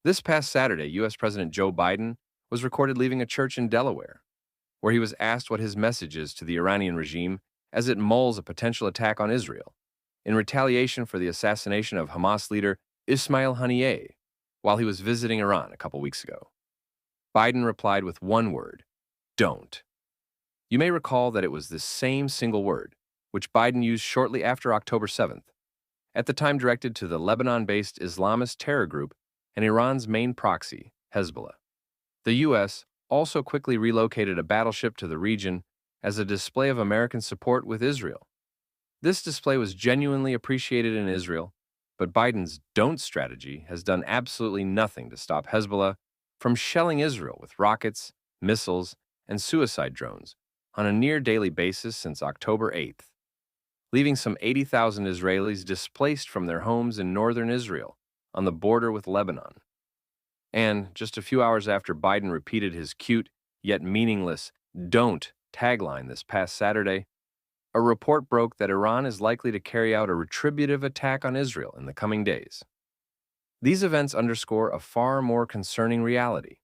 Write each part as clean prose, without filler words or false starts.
This past Saturday, U.S. President Joe Biden was recorded leaving a church in Delaware, where he was asked what his message is to the Iranian regime as it mulls a potential attack on Israel in retaliation for the assassination of Hamas leader Ismail Haniyeh while he was visiting Iran a couple weeks ago. Biden replied with one word: don't. You may recall that it was this same single word, which Biden used shortly after October 7th, at the time directed to the Lebanon-based Islamist terror group and Iran's main proxy, Hezbollah. The U.S. also quickly relocated a battleship to the region as a display of American support with Israel. This display was genuinely appreciated in Israel, but Biden's don't strategy has done absolutely nothing to stop Hezbollah from shelling Israel with rockets, missiles, and suicide drones on a near-daily basis since October 8th, leaving some 80,000 Israelis displaced from their homes in northern Israel on the border with Lebanon. And just a few hours after Biden repeated his cute yet meaningless "don't" tagline this past Saturday, a report broke that Iran is likely to carry out a retributive attack on Israel in the coming days. These events underscore a far more concerning reality,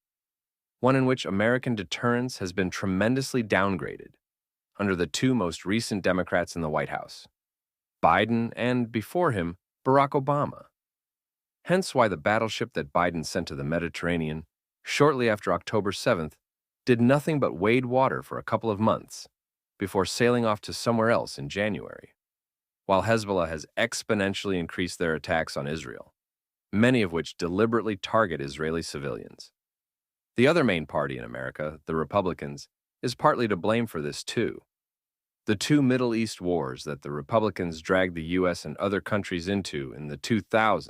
one in which American deterrence has been tremendously downgraded under the two most recent Democrats in the White House, Biden and, before him, Barack Obama. Hence why the battleship that Biden sent to the Mediterranean shortly after October 7th did nothing but wade water for a couple of months before sailing off to somewhere else in January, while Hezbollah has exponentially increased their attacks on Israel, many of which deliberately target Israeli civilians. The other main party in America, the Republicans, is partly to blame for this too. The two Middle East wars that the Republicans dragged the U.S. and other countries into in the 2000s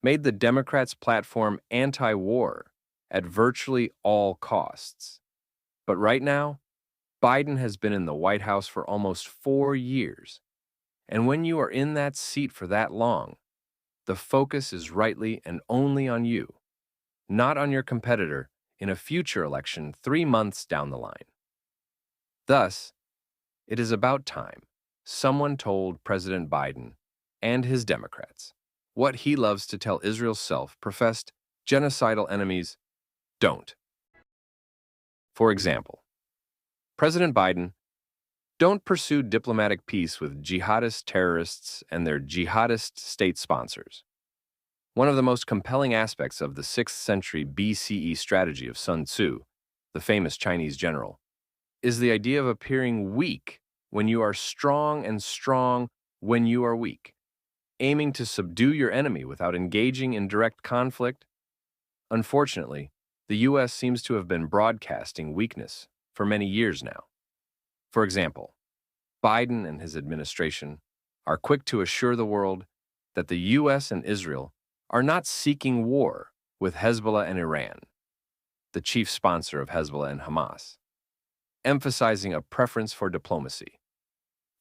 made the Democrats' platform anti-war at virtually all costs. But right now, Biden has been in the White House for almost 4 years, and when you are in that seat for that long, the focus is rightly and only on you, not on your competitor in a future election 3 months down the line. Thus, it is about time someone told President Biden and his Democrats what he loves to tell Israel's self-professed genocidal enemies: don't. For example, President Biden, don't pursue diplomatic peace with jihadist terrorists and their jihadist state sponsors. One of the most compelling aspects of the 6th century BCE strategy of Sun Tzu, the famous Chinese general, is the idea of appearing weak when you are strong and strong when you are weak, aiming to subdue your enemy without engaging in direct conflict. Unfortunately, the U.S. seems to have been broadcasting weakness for many years now. For example, Biden and his administration are quick to assure the world that the U.S. and Israel are not seeking war with Hezbollah and Iran, the chief sponsor of Hezbollah and Hamas, emphasizing a preference for diplomacy.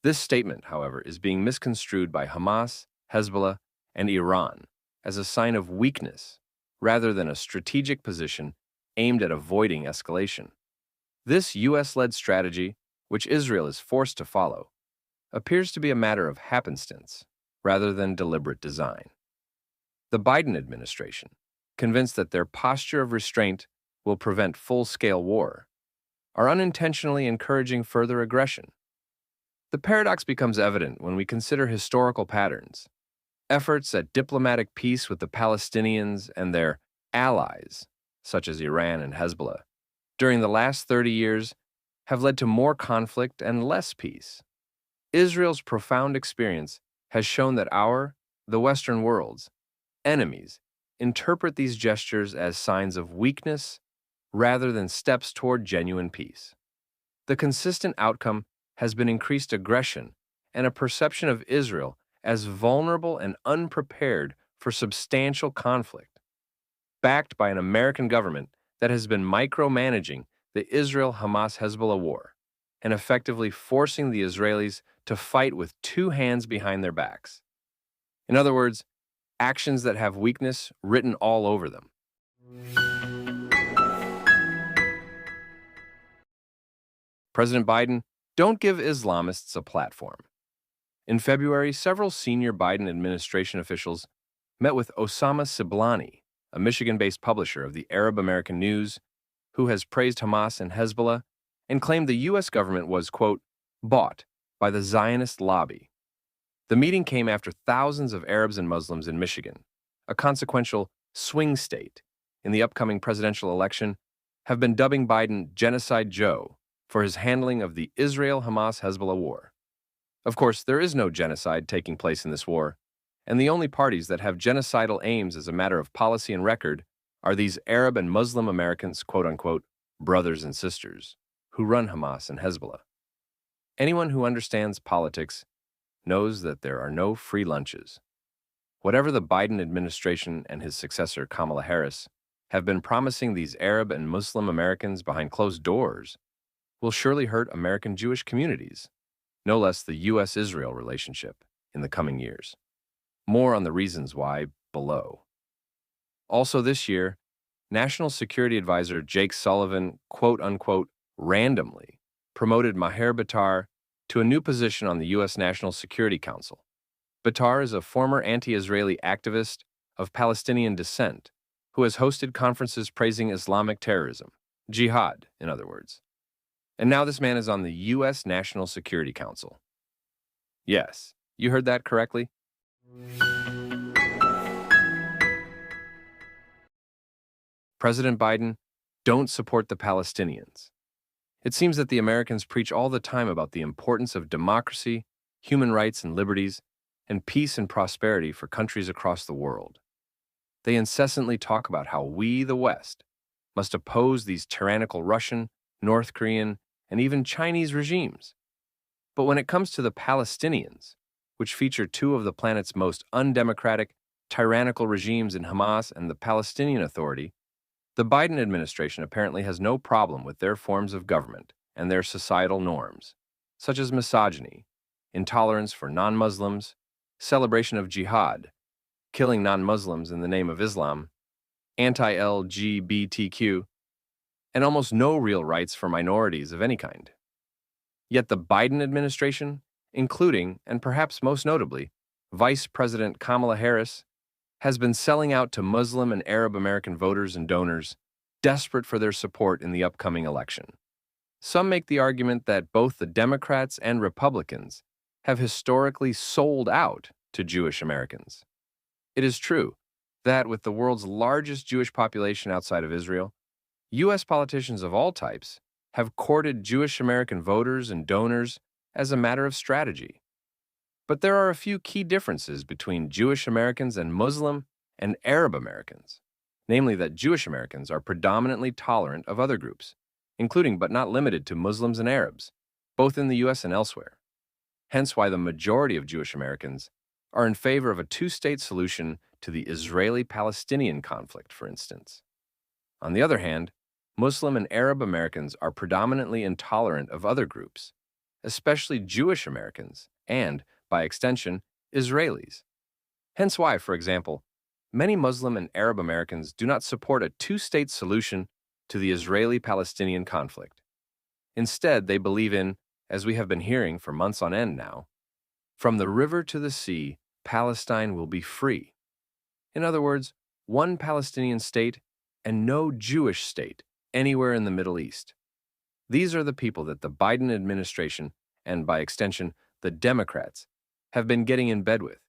This statement, however, is being misconstrued by Hamas, Hezbollah, and Iran as a sign of weakness rather than a strategic position aimed at avoiding escalation. This U.S.-led strategy, which Israel is forced to follow, appears to be a matter of happenstance rather than deliberate design. The Biden administration, convinced that their posture of restraint will prevent full-scale war, are unintentionally encouraging further aggression. The paradox becomes evident when we consider historical patterns. Efforts at diplomatic peace with the Palestinians and their allies, such as Iran and Hezbollah, during the last 30 years have led to more conflict and less peace. Israel's profound experience has shown that the Western world's, enemies interpret these gestures as signs of weakness rather than steps toward genuine peace. The consistent outcome has been increased aggression and a perception of Israel as vulnerable and unprepared for substantial conflict, backed by an American government that has been micromanaging the Israel-Hamas-Hezbollah war and effectively forcing the Israelis to fight with two hands behind their backs. In other words, actions that have weakness written all over them. President Biden, don't give Islamists a platform. In February, several senior Biden administration officials met with Osama Siblani, a Michigan-based publisher of the Arab American News, who has praised Hamas and Hezbollah and claimed the U.S. government was, quote, bought by the Zionist lobby. The meeting came after thousands of Arabs and Muslims in Michigan, a consequential swing state in the upcoming presidential election, have been dubbing Biden Genocide Joe for his handling of the Israel-Hamas-Hezbollah war. Of course, there is no genocide taking place in this war, and the only parties that have genocidal aims as a matter of policy and record are these Arab and Muslim Americans, quote-unquote, brothers and sisters, who run Hamas and Hezbollah. Anyone who understands politics knows that there are no free lunches. Whatever the Biden administration and his successor, Kamala Harris, have been promising these Arab and Muslim Americans behind closed doors will surely hurt American Jewish communities, no less the U.S.-Israel relationship, in the coming years. More on the reasons why below. Also this year, National Security Advisor Jake Sullivan, quote-unquote, randomly promoted Maher Bitar to a new position on the U.S. National Security Council. Bitar is a former anti-Israeli activist of Palestinian descent who has hosted conferences praising Islamic terrorism, jihad, in other words. And now this man is on the U.S. National Security Council. Yes, you heard that correctly. President Biden, don't support the Palestinians. It seems that the Americans preach all the time about the importance of democracy, human rights and liberties, and peace and prosperity for countries across the world. They incessantly talk about how we, the West, must oppose these tyrannical Russian, North Korean, and even Chinese regimes. But when it comes to the Palestinians, which feature two of the planet's most undemocratic, tyrannical regimes in Hamas and the Palestinian Authority, the Biden administration apparently has no problem with their forms of government and their societal norms, such as misogyny, intolerance for non-Muslims, celebration of jihad, killing non-Muslims in the name of Islam, anti-LGBTQ, and almost no real rights for minorities of any kind. Yet the Biden administration, including, and perhaps most notably, Vice President Kamala Harris, has been selling out to Muslim and Arab American voters and donors, desperate for their support in the upcoming election. Some make the argument that both the Democrats and Republicans have historically sold out to Jewish Americans. It is true that with the world's largest Jewish population outside of Israel, U.S. politicians of all types have courted Jewish American voters and donors as a matter of strategy. But there are a few key differences between Jewish Americans and Muslim and Arab Americans, namely that Jewish Americans are predominantly tolerant of other groups, including but not limited to Muslims and Arabs, both in the U.S. and elsewhere. Hence why the majority of Jewish Americans are in favor of a two-state solution to the Israeli-Palestinian conflict, for instance. On the other hand, Muslim and Arab Americans are predominantly intolerant of other groups, especially Jewish Americans and, by extension, Israelis. Hence why, for example, many Muslim and Arab Americans do not support a two-state solution to the Israeli-Palestinian conflict. Instead, they believe in, as we have been hearing for months on end now, from the river to the sea, Palestine will be free. In other words, one Palestinian state and no Jewish state anywhere in the Middle East. These are the people that the Biden administration, and by extension, the Democrats, have been getting in bed with,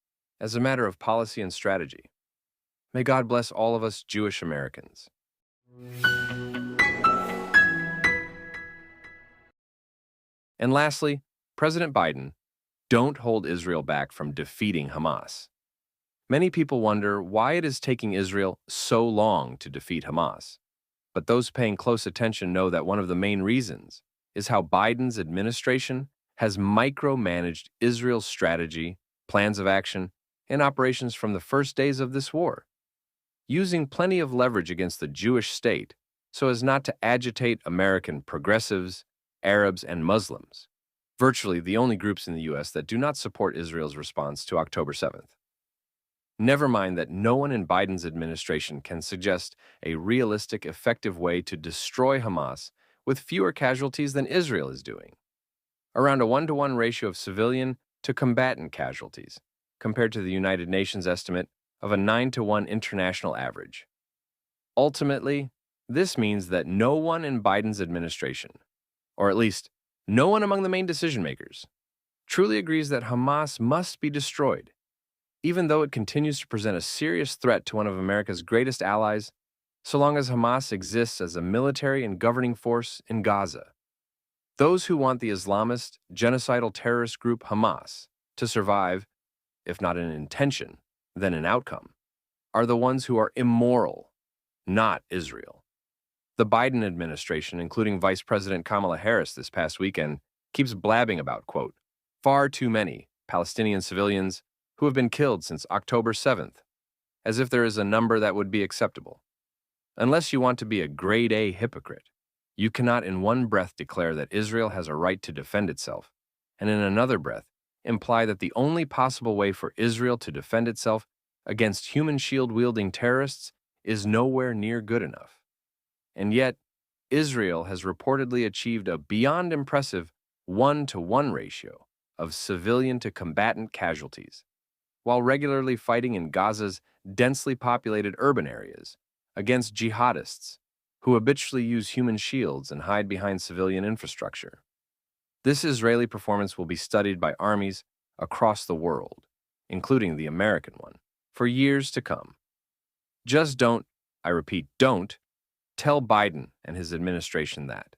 as a matter of policy and strategy. May God bless all of us Jewish Americans. And lastly, President Biden, don't hold Israel back from defeating Hamas. Many people wonder why it is taking Israel so long to defeat Hamas. But those paying close attention know that one of the main reasons is how Biden's administration has micromanaged Israel's strategy, plans of action, and operations from the first days of this war, using plenty of leverage against the Jewish state so as not to agitate American progressives, Arabs, and Muslims, virtually the only groups in the U.S. that do not support Israel's response to October 7th. Never mind that no one in Biden's administration can suggest a realistic, effective way to destroy Hamas with fewer casualties than Israel is doing, around a 1-to-1 ratio of civilian to combatant casualties, compared to the United Nations estimate of a 9-to-1 international average. Ultimately, this means that no one in Biden's administration, or at least no one among the main decision makers, truly agrees that Hamas must be destroyed, even though it continues to present a serious threat to one of America's greatest allies, so long as Hamas exists as a military and governing force in Gaza. Those who want the Islamist, genocidal terrorist group Hamas to survive, if not in intention, then in outcome, are the ones who are immoral, not Israel. The Biden administration, including Vice President Kamala Harris this past weekend, keeps blabbing about, quote, far too many Palestinian civilians who have been killed since October 7th, as if there is a number that would be acceptable. Unless you want to be a grade A hypocrite, you cannot in one breath declare that Israel has a right to defend itself, and in another breath imply that the only possible way for Israel to defend itself against human shield-wielding terrorists is nowhere near good enough. And yet, Israel has reportedly achieved a beyond impressive 1-to-1 ratio of civilian to combatant casualties, while regularly fighting in Gaza's densely populated urban areas against jihadists who habitually use human shields and hide behind civilian infrastructure. This Israeli performance will be studied by armies across the world, including the American one, for years to come. Just don't, I repeat, don't, tell Biden and his administration that.